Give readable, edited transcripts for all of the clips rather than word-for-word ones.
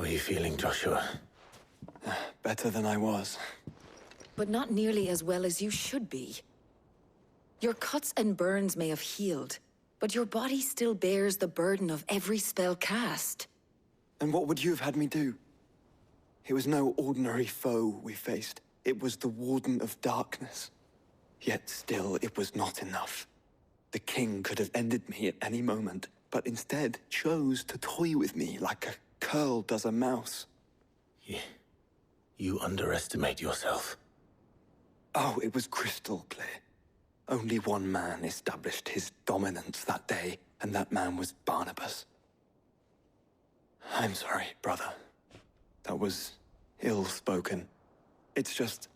are you feeling, Joshua? Better than I was. But not nearly as well as you should be. Your cuts and burns may have healed, but your body still bears the burden of every spell cast. And what would you have had me do? It was no ordinary foe we faced. It was the Warden of Darkness. Yet still, it was not enough. The king could have ended me at any moment, but instead chose to toy with me like a curl does a mouse. You underestimate yourself. Oh, it was crystal clear. Only one man established his dominance that day, and that man was Barnabas. I'm sorry, brother. That was ill-spoken. It's just,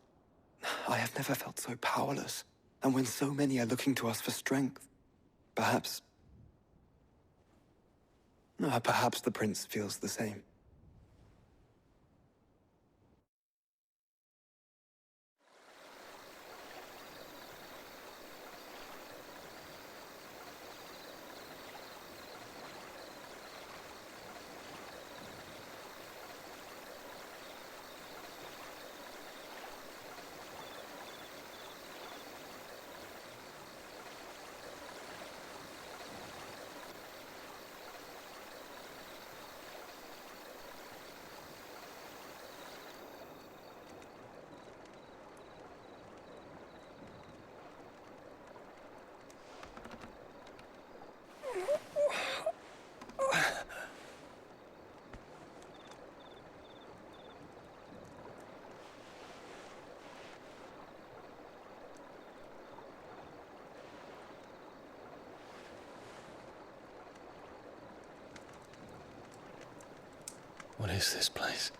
I have never felt so powerless. And when so many are looking to us for strength, perhaps the prince feels the same. What is this place?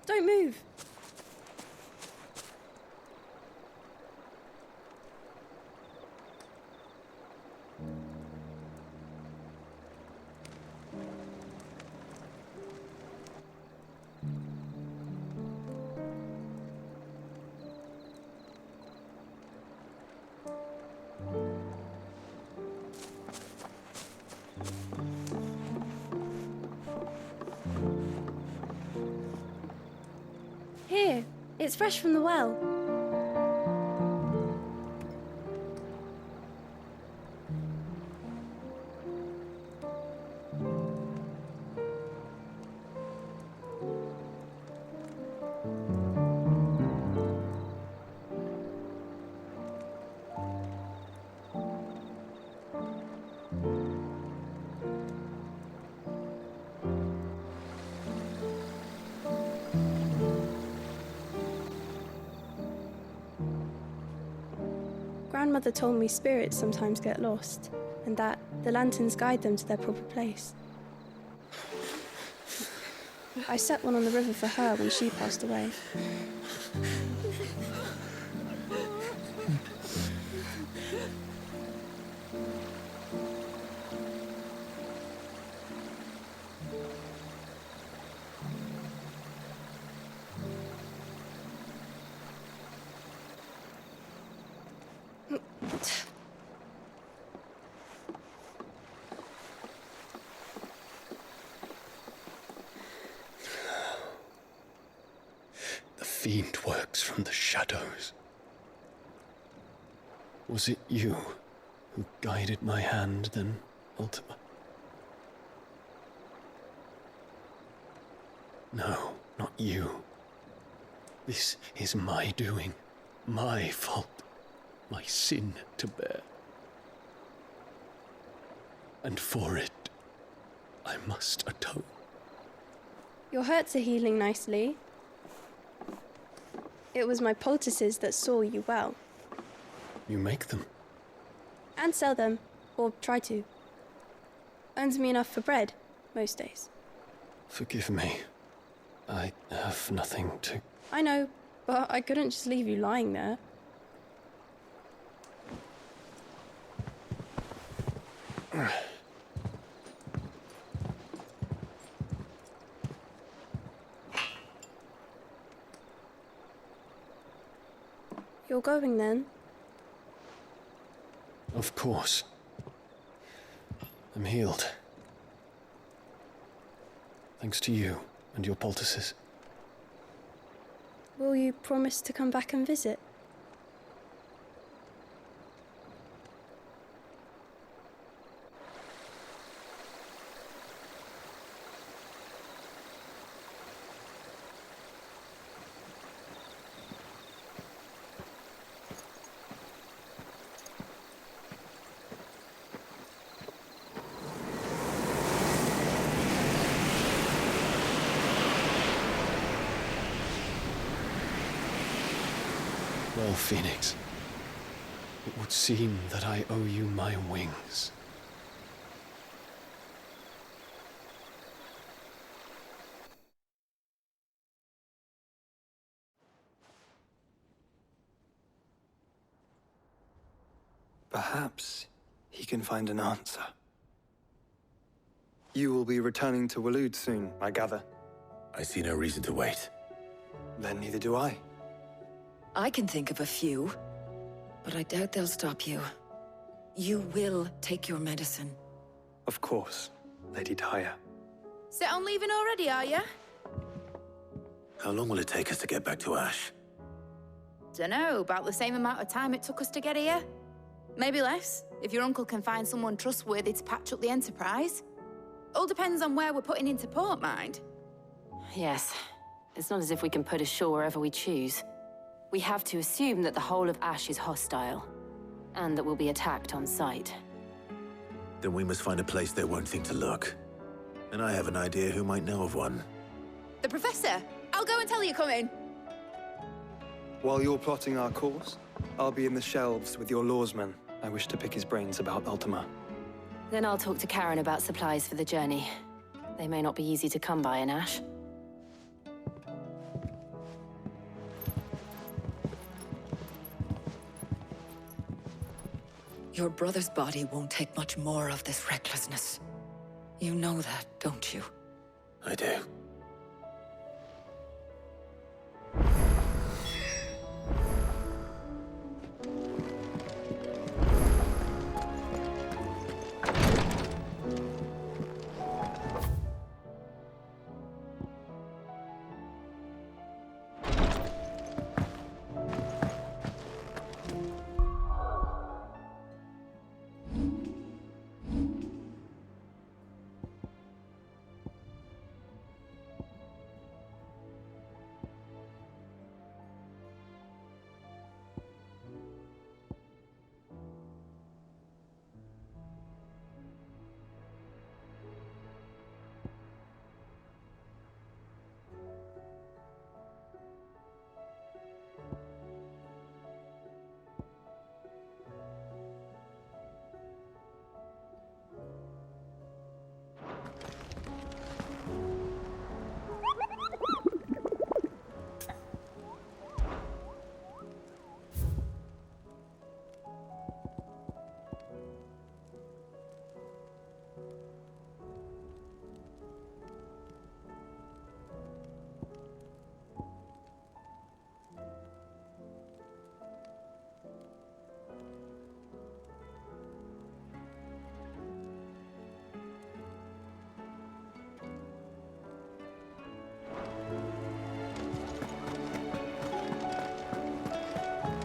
Don't move. Here, it's fresh from the well. Grandmother told me spirits sometimes get lost, and that the lanterns guide them to their proper place. I set one on the river for her when she passed away. The fiend works from the shadows. Was it you who guided my hand then, Ultima? No, not you. This is my doing, my fault, my sin to bear. And for it, I must atone. Your hurts are healing nicely. It was my poultices that saw you well. You make them? And sell them, or try to. Earns me enough for bread, most days. Forgive me. I have nothing to... I know, but I couldn't just leave you lying there. You're going then? Of course. I'm healed. Thanks to you and your poultices. Will you promise to come back and visit? Well, Phoenix, it would seem that I owe you my wings. Perhaps he can find an answer. You will be returning to Waloed soon, I gather. I see no reason to wait. Then neither do I. I can think of a few, but I doubt they'll stop you. You will take your medicine. Of course, Lady Daya. Set on leaving already, are you? How long will it take us to get back to Ash? Dunno, about the same amount of time it took us to get here. Maybe less, if your uncle can find someone trustworthy to patch up the Enterprise. All depends on where we're putting into port, mind. Yes. It's not as if we can put ashore wherever we choose. We have to assume that the whole of Ash is hostile, and that we'll be attacked on sight. Then we must find a place they won't think to look. And I have an idea who might know of one. The Professor! I'll go and tell you coming. While you're plotting our course, I'll be in the shelves with your lawsman. I wish to pick his brains about Ultima. Then I'll talk to Karen about supplies for the journey. They may not be easy to come by in Ash. Your brother's body won't take much more of this recklessness. You know that, don't you? I do.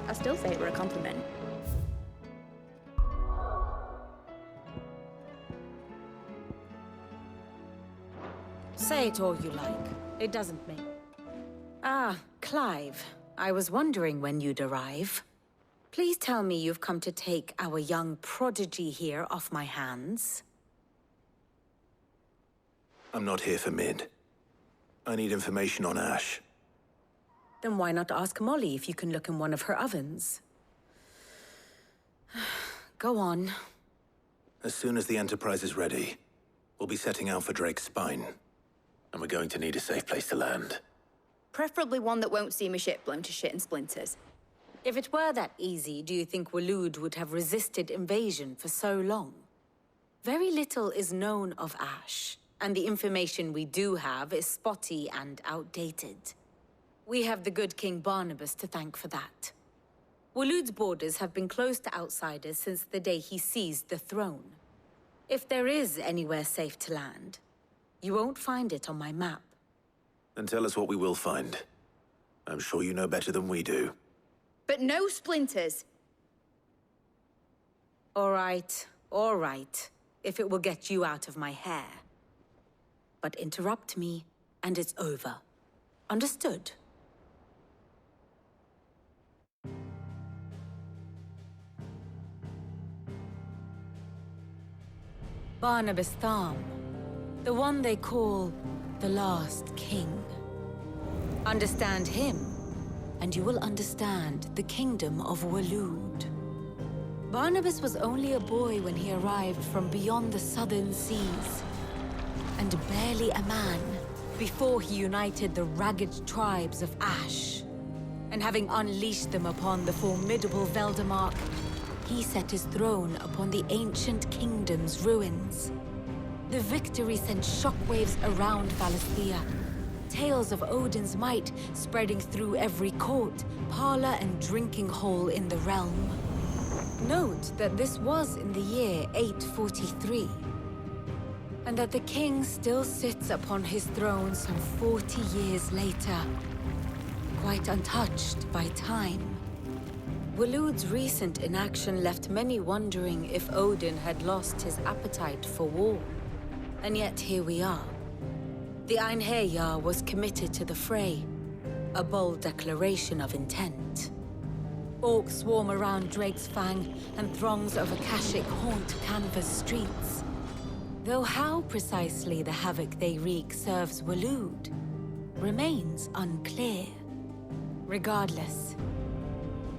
I still say it were a compliment. Say it all you like. It doesn't mean. Ah, Clive. I was wondering when you'd arrive. Please tell me you've come to take our young prodigy here off my hands. I'm not here for Mid. I need information on Ash. Then why not ask Molly if you can look in one of her ovens? Go on. As soon as the Enterprise is ready, we'll be setting out for Drake's Spine. And we're going to need a safe place to land. Preferably one that won't see my ship blown to shit and splinters. If it were that easy, do you think Waloed would have resisted invasion for so long? Very little is known of Ash, and the information we do have is spotty and outdated. We have the good King Barnabas to thank for that. Waloed's borders have been closed to outsiders since the day he seized the throne. If there is anywhere safe to land, you won't find it on my map. Then tell us what we will find. I'm sure you know better than we do. But no splinters. All right, if it will get you out of my hair. But interrupt me, and it's over. Understood? Barnabas Tharm, the one they call the Last King. Understand him, and you will understand the kingdom of Waloed. Barnabas was only a boy when he arrived from beyond the southern seas, and barely a man before he united the ragged tribes of Ash. And having unleashed them upon the formidable Veldemark, he set his throne upon the ancient kingdom's ruins. The victory sent shockwaves around Valisthea, tales of Odin's might spreading through every court, parlor, and drinking hole in the realm. Note that this was in the year 843, and that the king still sits upon his throne some 40 years later, quite untouched by time. Waloed's recent inaction left many wondering if Odin had lost his appetite for war. And yet here we are. The Einherjar was committed to the fray, a bold declaration of intent. Orcs swarm around Drake's Fang, and throngs of Akashic haunt Canva's streets. Though how precisely the havoc they wreak serves Waloed remains unclear. Regardless,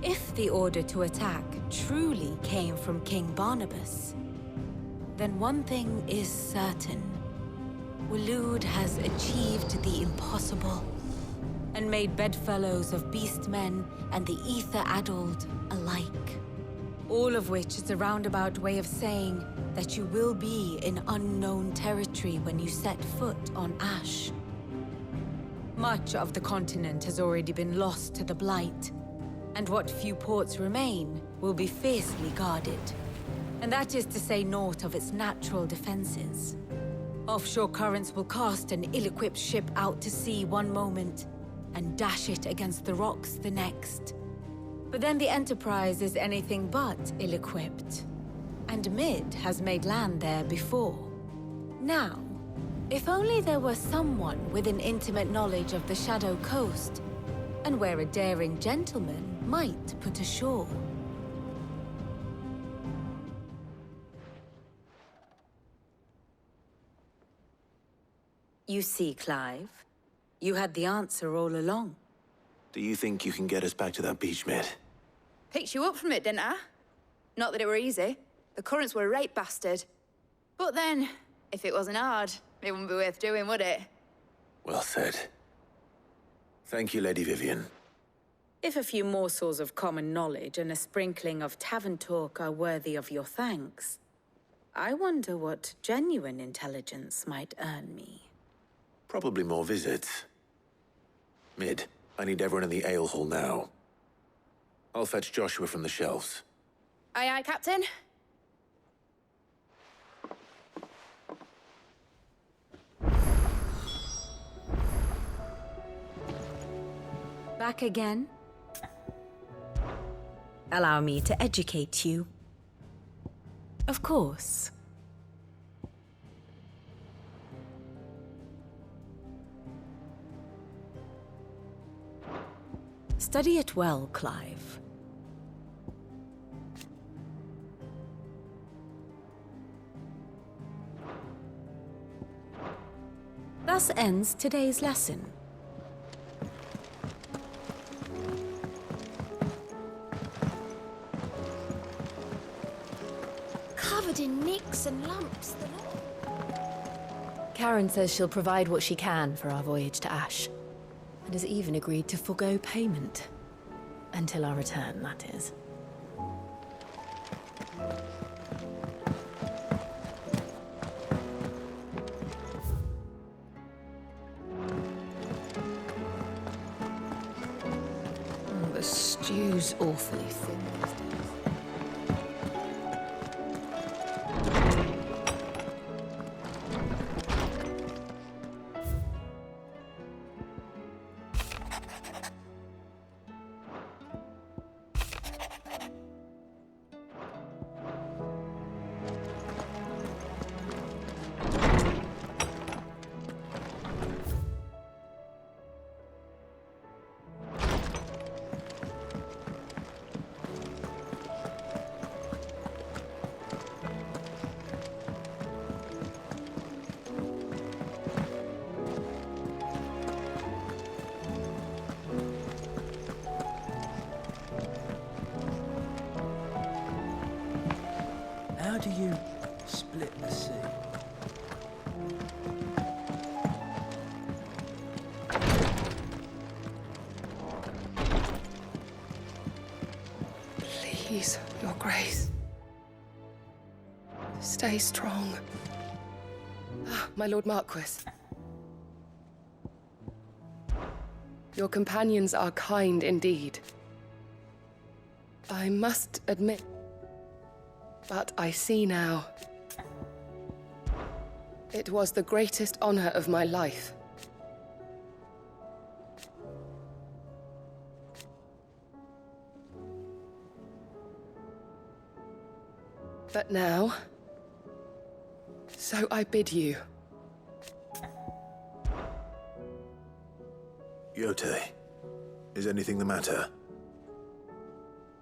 if the order to attack truly came from King Barnabas, then one thing is certain. Waloed has achieved the impossible, and made bedfellows of beastmen and the ether-addled alike. All of which is a roundabout way of saying that you will be in unknown territory when you set foot on Ash. Much of the continent has already been lost to the Blight, and what few ports remain will be fiercely guarded. And that is to say naught of its natural defenses. Offshore currents will cast an ill-equipped ship out to sea one moment, and dash it against the rocks the next. But then the Enterprise is anything but ill-equipped, and Mid has made land there before. Now, if only there were someone with an intimate knowledge of the Shadow Coast, and where a daring gentleman might put ashore. You see, Clive, you had the answer all along. Do you think you can get us back to that beach, Mid? Picked you up from it, didn't I? Not that it were easy. The currents were a right bastard. But then, if it wasn't hard, it wouldn't be worth doing, would it? Well said. Thank you, Lady Vivian. If a few morsels of common knowledge and a sprinkling of tavern talk are worthy of your thanks, I wonder what genuine intelligence might earn me. Probably more visits. Mid, I need everyone in the ale hall now. I'll fetch Joshua from the shelves. Aye, aye, Captain. Back again? Allow me to educate you. Of course. Study it well, Clive. Thus ends today's lesson. Covered in nicks and lumps. Karen says she'll provide what she can for our voyage to Ash, and has even agreed to forego payment. Until our return, that is. The stew's awfully thin these days. How do you split the sea? Please, Your Grace. Stay strong. Ah, my Lord Marquis. Your companions are kind indeed. I must admit, but I see now. It was the greatest honor of my life. But now, so I bid you. Yote, is anything the matter?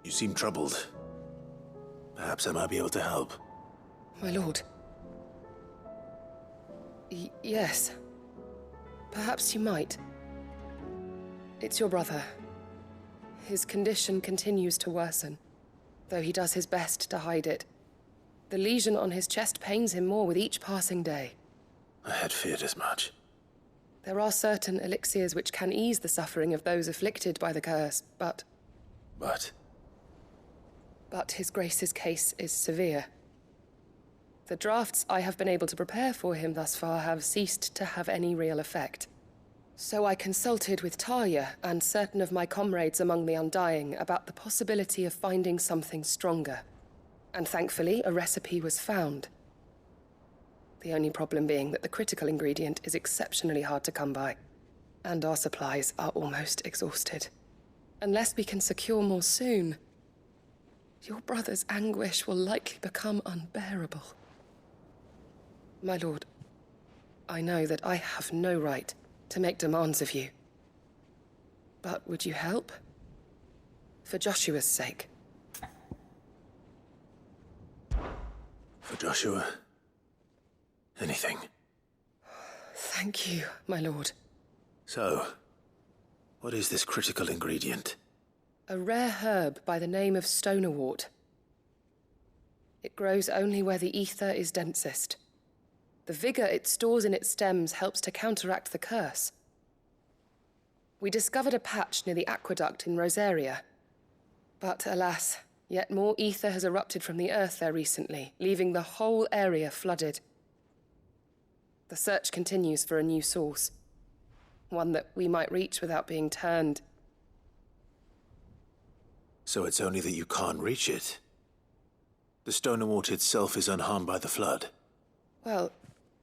You seem troubled. Perhaps I might be able to help. My lord. Yes. Perhaps you might. It's your brother. His condition continues to worsen, though he does his best to hide it. The lesion on his chest pains him more with each passing day. I had feared as much. There are certain elixirs which can ease the suffering of those afflicted by the curse, but... But His Grace's case is severe. The drafts I have been able to prepare for him thus far have ceased to have any real effect. So I consulted with Talia and certain of my comrades among the Undying about the possibility of finding something stronger. And thankfully, a recipe was found. The only problem being that the critical ingredient is exceptionally hard to come by, and our supplies are almost exhausted. Unless we can secure more soon, your brother's anguish will likely become unbearable. My lord, I know that I have no right to make demands of you. But would you help? For Joshua's sake. For Joshua, anything. Thank you, my lord. So, what is this critical ingredient? A rare herb by the name of stonerwort. It grows only where the ether is densest. The vigor it stores in its stems helps to counteract the curse. We discovered a patch near the aqueduct in Rosaria. But alas, yet more ether has erupted from the earth there recently, leaving the whole area flooded. The search continues for a new source. One that we might reach without being turned. So it's only that you can't reach it? The stonerwort itself is unharmed by the flood? Well,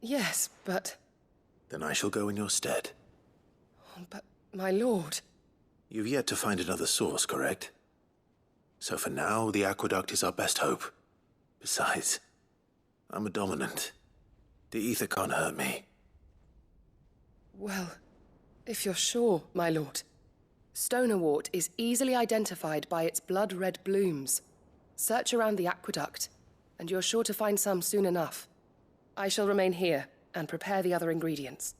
yes, but... Then I shall go in your stead. But, my lord... You've yet to find another source, correct? So for now, the aqueduct is our best hope. Besides, I'm a dominant. The ether can't hurt me. Well, if you're sure, my lord. Stonerwort is easily identified by its blood-red blooms. Search around the aqueduct, and you're sure to find some soon enough. I shall remain here and prepare the other ingredients.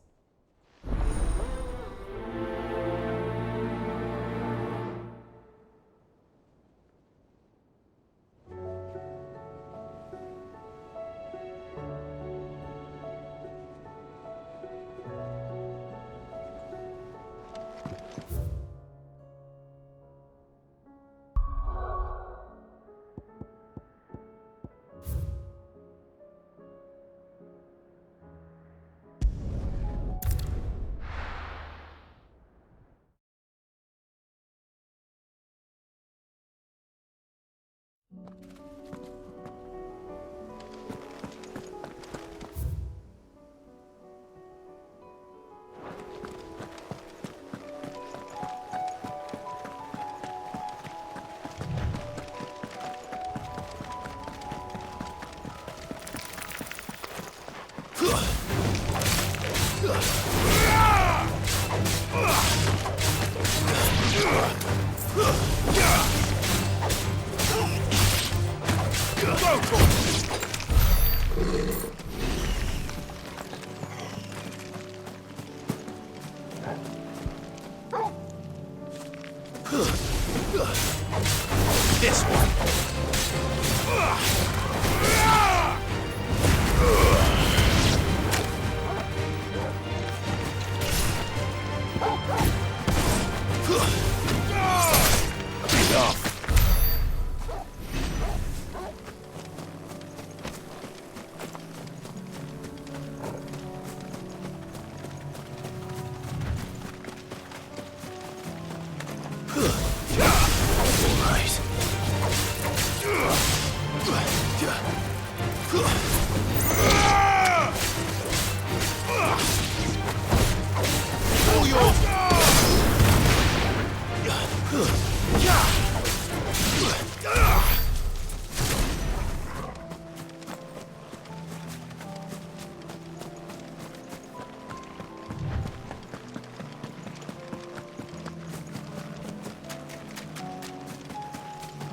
This one.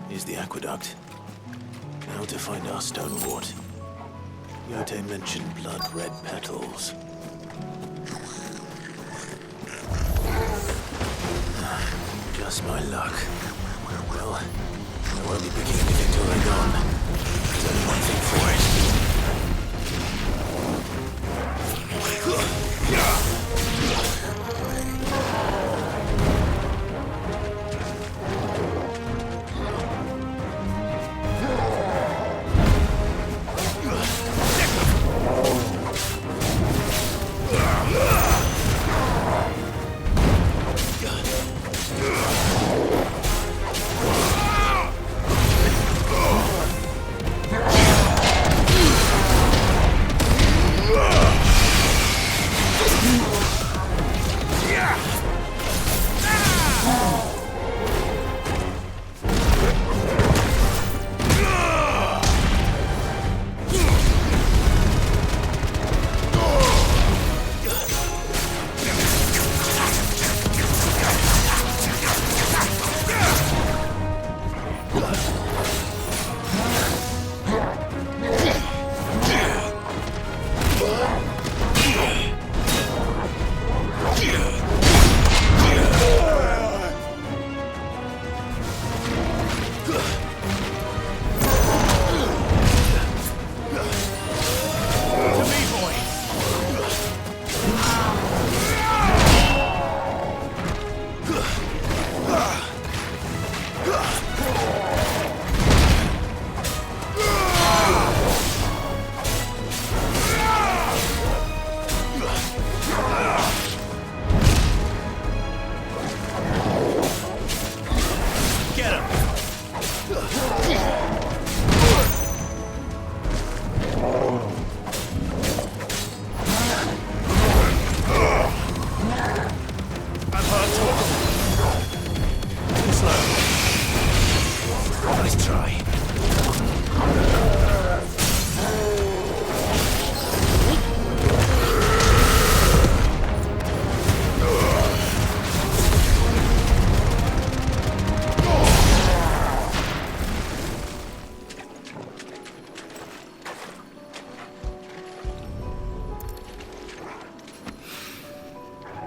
Here's the aqueduct. Now to find our stone wart. Yote mentioned blood-red petals. Just my luck. Well, I won't be picking anything till they're gone. There's only one thing for it.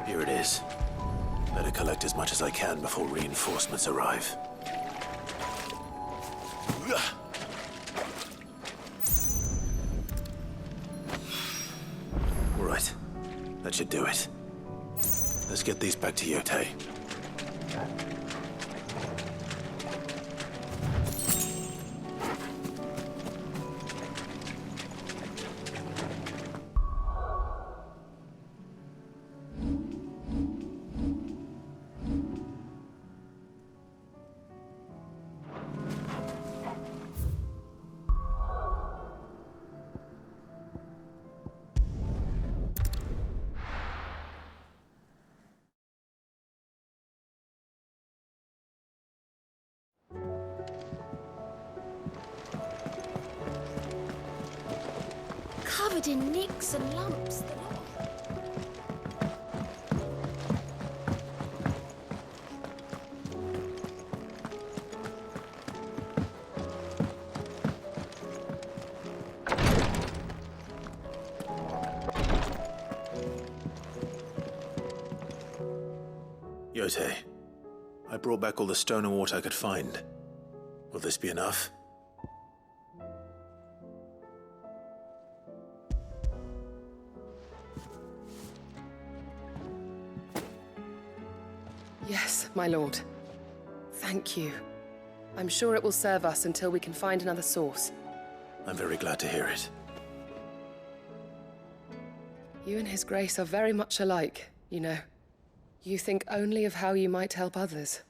Here it is. Better collect as much as I can before reinforcements arrive. All right. That should do it. Let's get these back to Yote. covered in nicks and lumps. Yote, I brought back all the stone and water I could find. Will this be enough? Yes, my lord. Thank you. I'm sure it will serve us until we can find another source. I'm very glad to hear it. You and His Grace are very much alike, you know. You think only of how you might help others,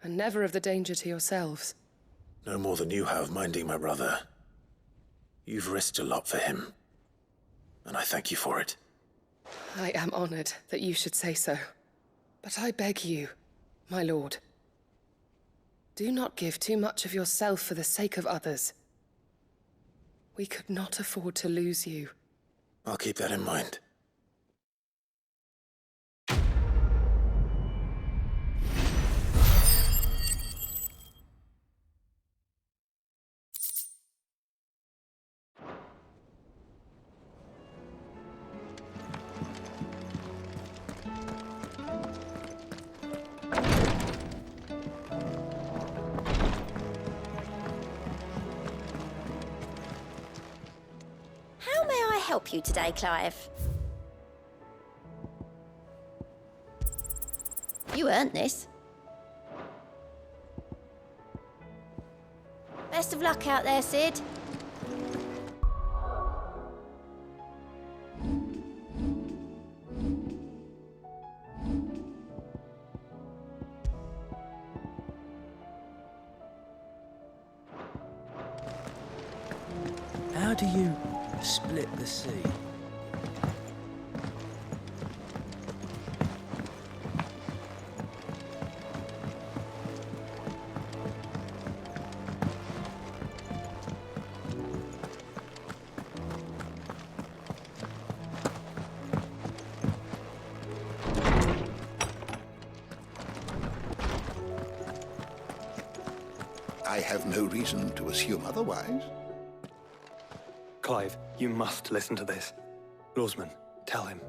and never of the danger to yourselves. No more than you have minding my brother. You've risked a lot for him, and I thank you for it. I am honored that you should say so. But I beg you, my lord, do not give too much of yourself for the sake of others. We could not afford to lose you. I'll keep that in mind. How may I help you today, Clive? You earned this. Best of luck out there, Sid. How do you split the sea? I have no reason to assume otherwise. Clive, you must listen to this. Lawsman, tell him.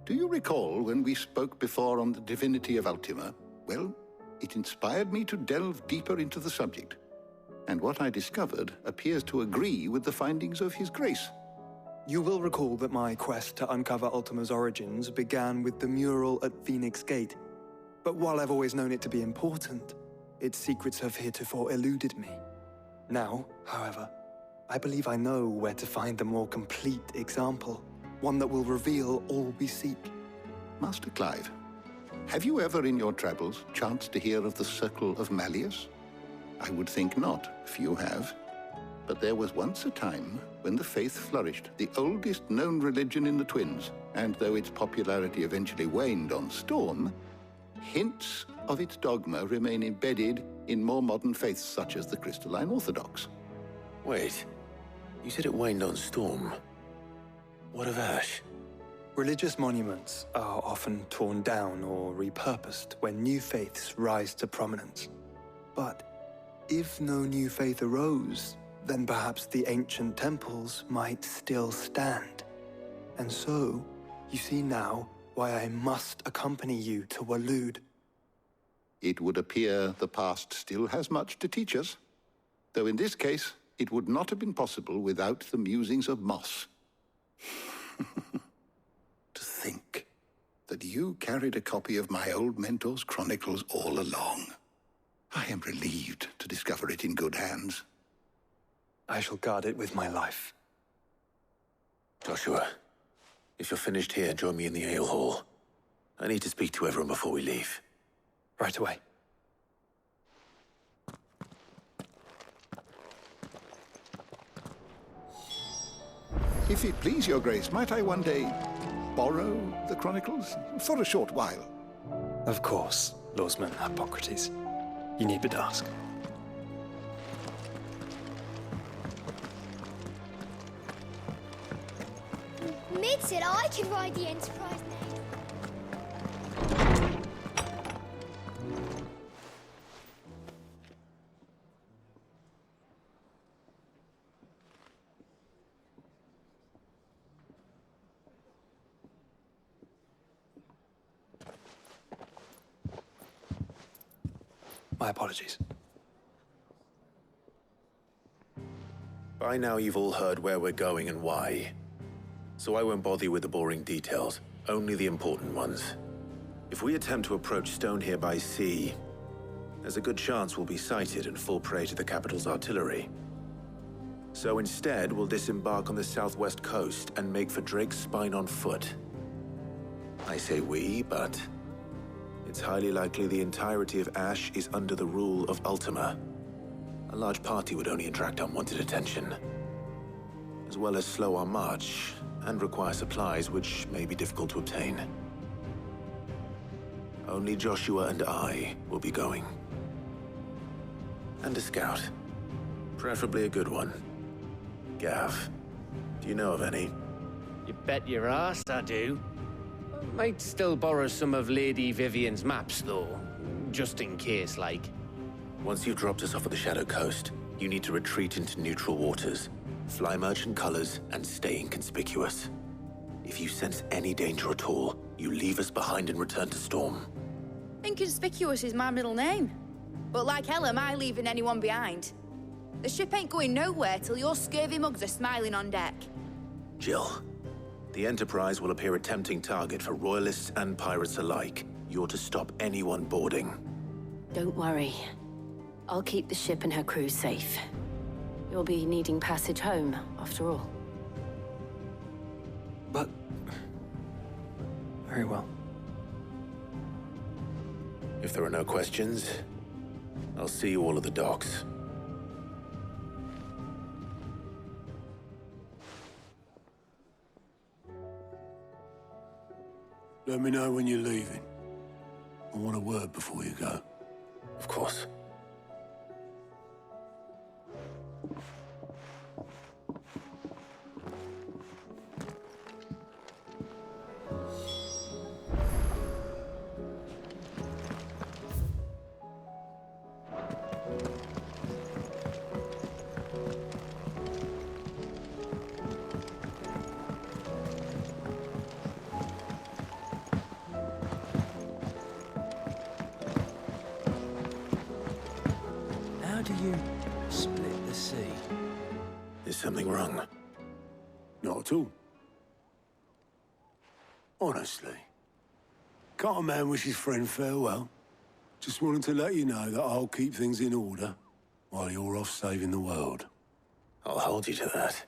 Do you recall when we spoke before on the divinity of Ultima? Well, it inspired me to delve deeper into the subject. And what I discovered appears to agree with the findings of His Grace. You will recall that my quest to uncover Ultima's origins began with the mural at Phoenix Gate. But while I've always known it to be important, its secrets have heretofore eluded me. Now, however, I believe I know where to find the more complete example, one that will reveal all we seek. Master Clive, have you ever in your travels chanced to hear of the Circle of Malleus? I would think not, if you have. But there was once a time when the faith flourished, the oldest known religion in the Twins, and though its popularity eventually waned on Storm, hints of its dogma remain embedded in more modern faiths such as the Crystalline Orthodox. Wait, you said it waned on Storm. What of Ash? Religious monuments are often torn down or repurposed when new faiths rise to prominence. But if no new faith arose, then perhaps the ancient temples might still stand. And so, you see now why I must accompany you to Waloed. It would appear the past still has much to teach us, though in this case, it would not have been possible without the musings of Moss. To think that you carried a copy of my old mentor's chronicles all along. I am relieved to discover it in good hands. I shall guard it with my life. Joshua, if you're finished here, join me in the ale hall. I need to speak to everyone before we leave. Right away. If it please your grace, might I one day borrow the chronicles for a short while? Of course, Lawsman Hippocrates. You need but ask. Mid said I could ride the Enterprise now. My apologies. By now you've all heard where we're going and why. So I won't bother you with the boring details, only the important ones. If we attempt to approach Stone here by sea, there's a good chance we'll be sighted and fall prey to the capital's artillery. So instead, we'll disembark on the southwest coast and make for Drake's Spine on foot. I say we, but it's highly likely the entirety of Ash is under the rule of Ultima. A large party would only attract unwanted attention, as well as slow our march and require supplies which may be difficult to obtain. Only Joshua and I will be going. And a scout. Preferably a good one. Gav, do you know of any? You bet your ass I do. Might still borrow some of Lady Vivian's maps, though. Just in case, like. Once you've dropped us off at the Shadow Coast, you need to retreat into neutral waters, fly merchant colors, and stay inconspicuous. If you sense any danger at all, you leave us behind and return to Storm. Inconspicuous is my middle name. But like hell am I leaving anyone behind. The ship ain't going nowhere till your scurvy mugs are smiling on deck. Jill, the Enterprise will appear a tempting target for royalists and pirates alike. You're to stop anyone boarding. Don't worry. I'll keep the ship and her crew safe. You'll be needing passage home, after all. But... very well. If there are no questions, I'll see you all at the docks. Let me know when you're leaving. I want a word before you go. Of course. How do you split the sea? Is something wrong? Not at all. Honestly. Can't a man wish his friend farewell? Just wanted to let you know that I'll keep things in order while you're off saving the world. I'll hold you to that.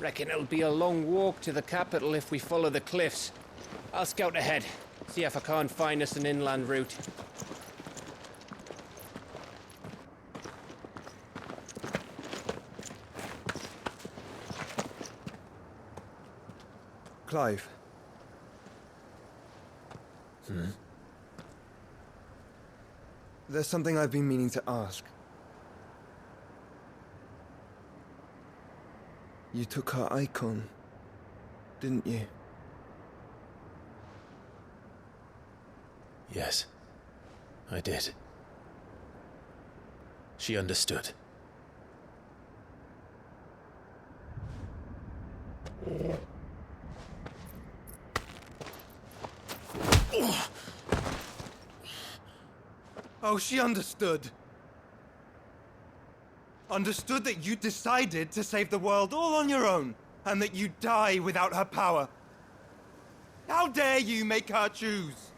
Reckon it'll be a long walk to the capital if we follow the cliffs. I'll scout ahead, see if I can't find us an inland route. Clive. There's something I've been meaning to ask. You took her icon, didn't you? Yes, I did. She understood. Oh, she understood. Understood that you decided to save the world all on your own. and that you die without her power. How dare you make her choose?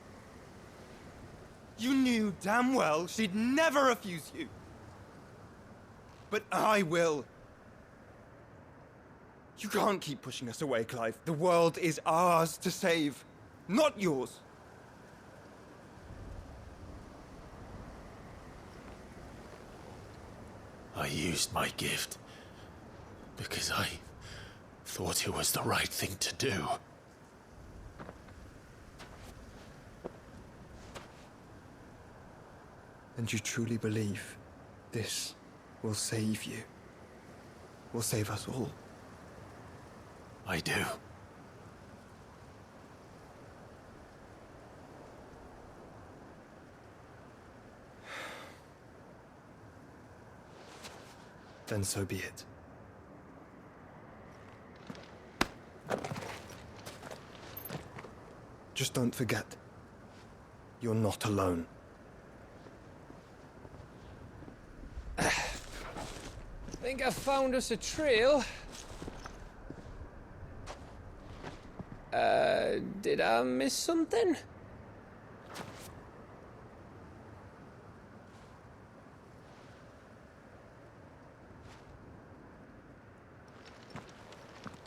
You knew damn well she'd never refuse you. But I will. You can't keep pushing us away, Clive. The world is ours to save, not yours. I used my gift because I thought it was the right thing to do. And you truly believe this will save you? Will save us all? I do. Then so be it. Just don't forget, you're not alone. Think I found us a trail. Did I miss something?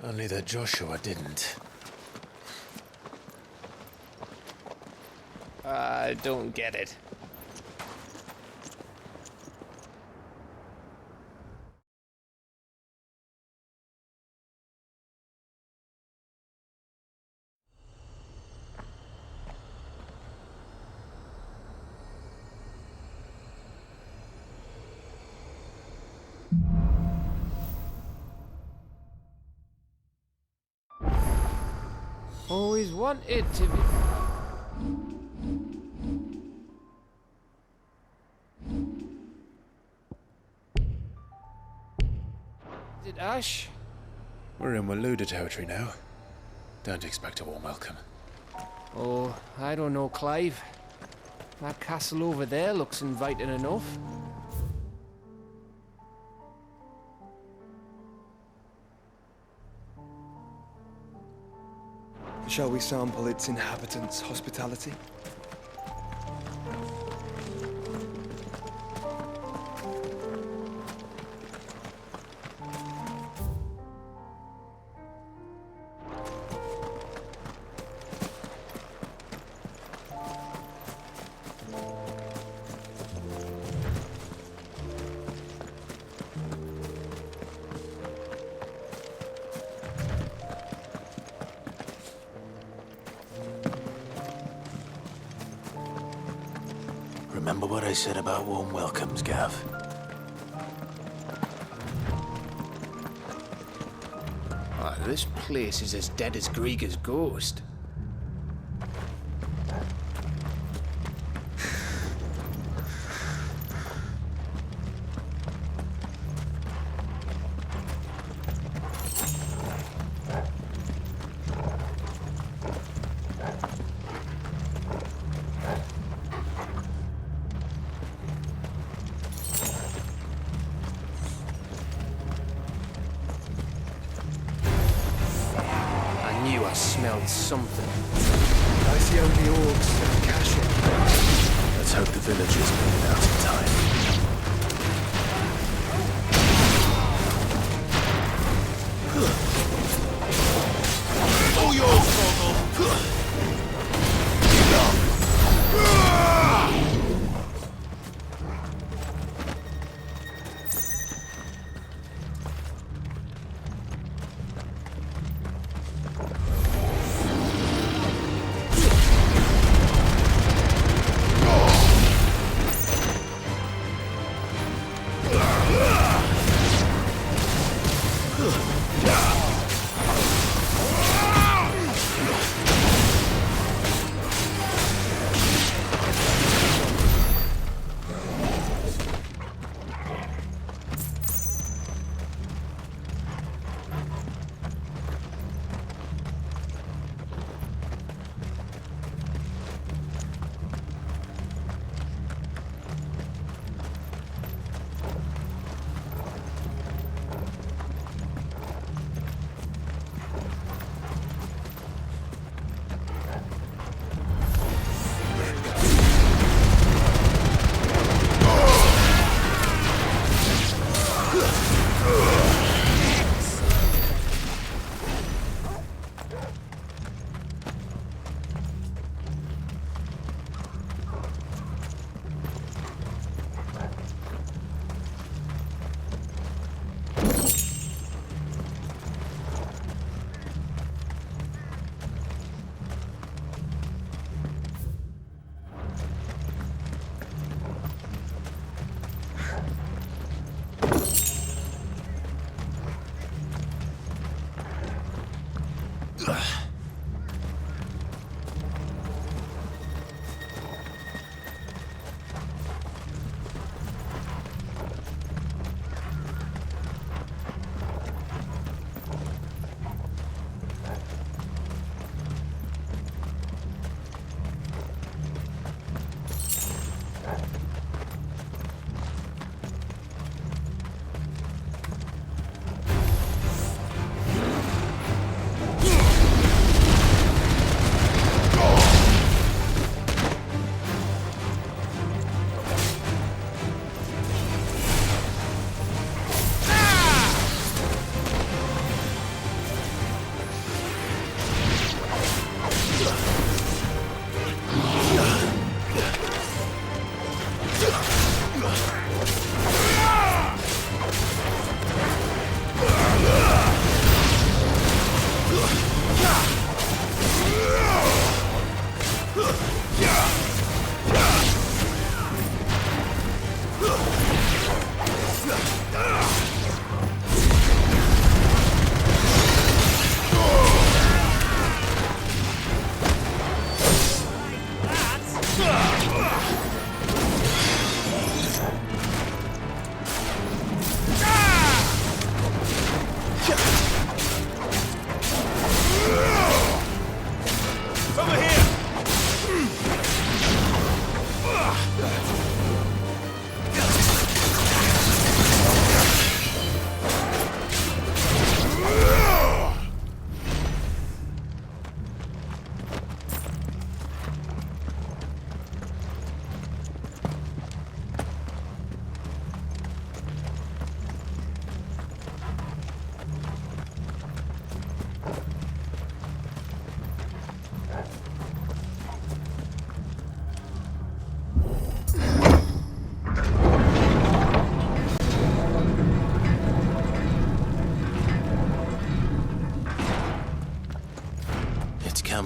Only that Joshua didn't. I don't get it. Always wanted to be... Is it Ash? We're in Waloed territory now. Don't expect a warm welcome. Oh, I don't know, Clive. That castle over there looks inviting enough. Shall we sample its inhabitants' hospitality? Remember what I said about warm welcomes, Gav? Oh, this place is as dead as Greagor's ghost. I smelled something. I see only orcs and caching. Let's hope the villagers made it out in time. All yours, Vogel!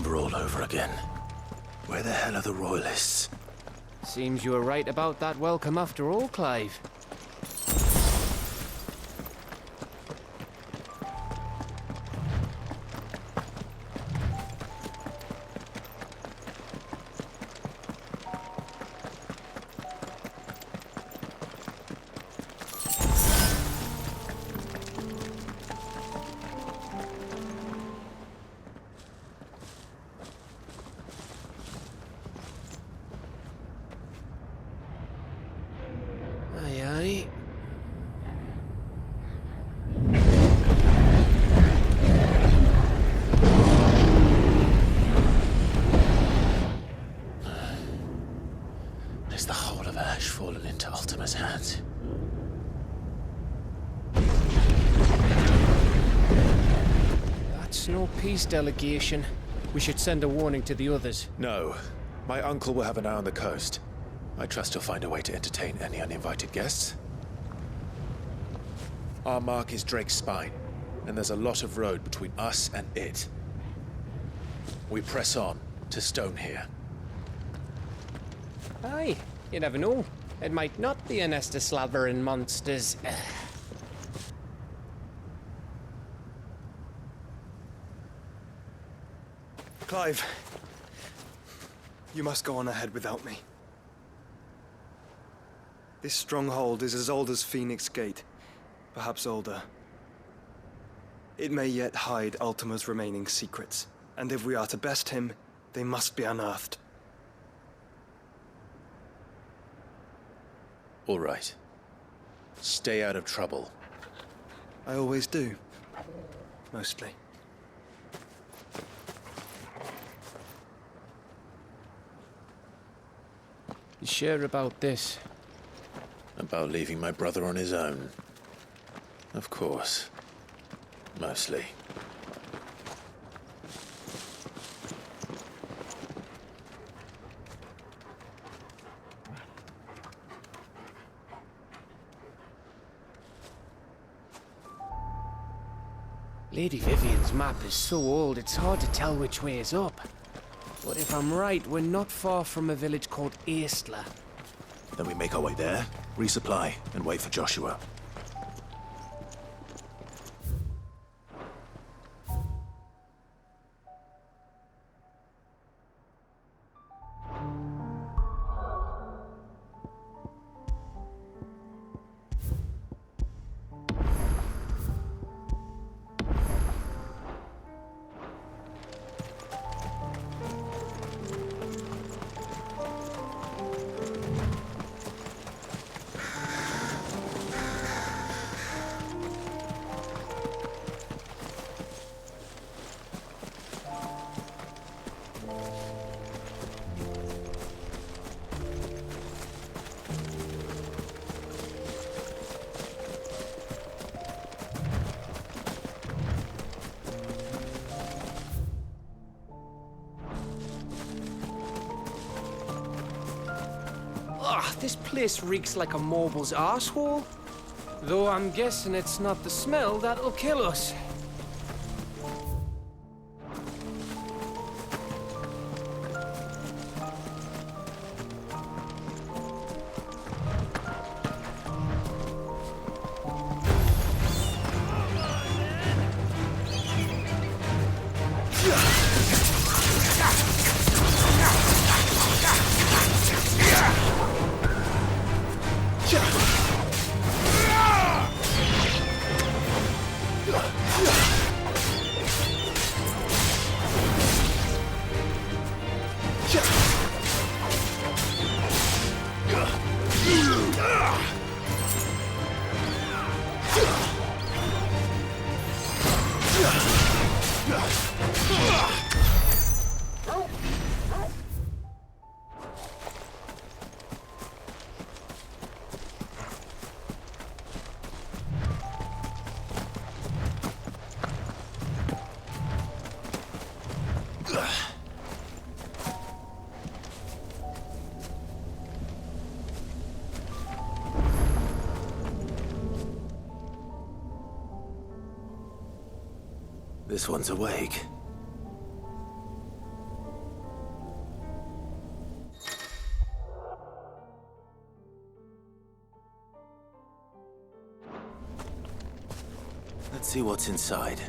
All over again. Where the hell are the Royalists? Seems you were right about that welcome after all, Clive. Is the whole of Ash fallen into Ultima's hands? That's no peace delegation. We should send a warning to the others. No. My uncle will have an eye on the coast. I trust he'll find a way to entertain any uninvited guests. Our mark is Drake's Spine, and there's a lot of road between us and it. We press on to Stone here. Aye, you never know. It might not be a nest of slavering monsters. Clive, you must go on ahead without me. This stronghold is as old as Phoenix Gate, perhaps older. It may yet hide Ultima's remaining secrets, and if we are to best him, they must be unearthed. All right. Stay out of trouble. I always do. Mostly. You sure about this? About leaving my brother on his own? Of course. Mostly. Lady Vivian's map is so old, it's hard to tell which way is up. But if I'm right, we're not far from a village called Eastla. Then we make our way there, resupply, and wait for Joshua. This place reeks like a mobile's arsehole. Though I'm guessing it's not the smell that'll kill us. This one's awake. Let's see what's inside.